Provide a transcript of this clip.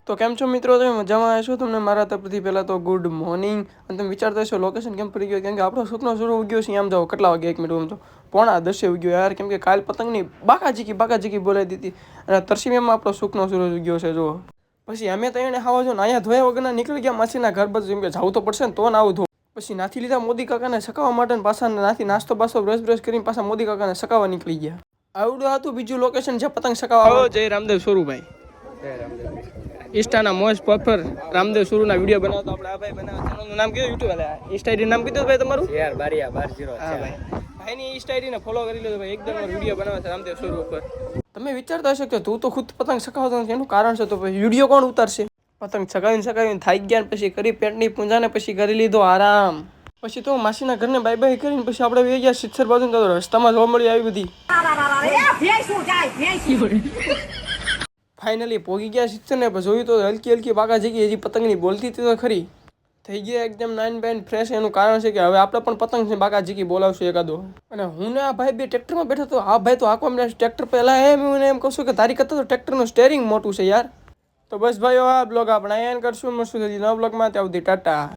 તો કેમ છો મિત્રો, તમે મજામાં આવ્યા છો? તમને મારા તરફથી પહેલાં તો ગુડ મોર્નિંગ. અને તમે વિચારતા હશો લોકેશન કેમ પડી ગયો, કેમ કે આપણો સૂપનો શરૂ ઉગ્યો છે. આમ જાઓ કેટલા વાગે, 1 મિનિટ આમ તો 9:10 ઉગ્યો યાર, કેમ કે કાલ પતંગની બાકાજીકી બોલાવી દીધી અને તરસીમીમાં આપણો સૂપનો શરૂ ઉગ્યો છે. જો પછી અમે તો એને ખાવા જો ને અહીંયા ધોયા વગરના નીકળી ગયા માસીના ઘર બાજુ, જેમ કે જવું તો પડશે ને તો ને આવું ધો. પછી નાથી લીધા મોદી કાકાને સકાવવા માટે, પાછા નાથી નાસ્તો બાસ્તો બ્રશ કરીને પાછા મોદી કાકાને સકાવવા નીકળી ગયા. આવડું હતું બીજું લોકેશન છે પતંગ સકાવવા. જય રામદેવ સોરુભાઈ, ઇન્સ્ટાના મોસ્ટ પોપ્યુલર રામદેવ સુરુના વિડીયો બનાવતો આપણે આ ભાઈ બનાવે. ચેનલનું નામ કીધું યુટ્યુબ વાળા ઇન્સ્ટા આઈડી નામ કીધું ભાઈ તમારું? યાર બારિયા 12 હા ભાઈ, ભાઈની ઇન્સ્ટા આઈડીને ફોલો કરી લેજો ભાઈ, એકદમ વિડીયો બનાવે છે રામદેવ સુરુ ઉપર. તમે વિચારતા હશો કે તું તો ખુદ પતંગ સકાવતો નથી, એનું કારણ છે તો પછી વિડીયો કોણ ઉતારશે? પતંગ સકાવીને થાકી ગયા, પછી કરી પેટની પૂંજાને પછી કરી લીધો આરામ. પછી તો માસીના ઘરને બાય બાય કરીને પછી આપણે વહી ગયા સિત્સર બાજુ. તો રસ્તામાં જોવા મળી આવી બધી. ફાઇનલી પહોંચી ગયા સિત્સર ને જોયું તો હલકી બાકા જગી હજી પતંગની બોલતી હતી તો ખરી. થઈ ગયા એકદમ નાઇન બેન ફ્રેશ. એનું કારણ છે કે હવે આપણે પણ પતંગ છે બાકા જીકી બોલાવશું એકાદો. અને હું ને આ ભાઈ બે ટ્રેક્ટરમાં બેઠા તો આ ભાઈ તો આખો અમને ટ્રેક્ટર પહેલા એમ કહું છું કે તારી કરતા તો ટ્રેક્ટરનું સ્ટેરિંગ મોટું છે યાર. તો બસ ભાઈઓ, આ બ્લોગ આપણે અહીંયા કરશું. મળશું નવા બ્લોગમાં. ત્યાં સુધી ટાટા.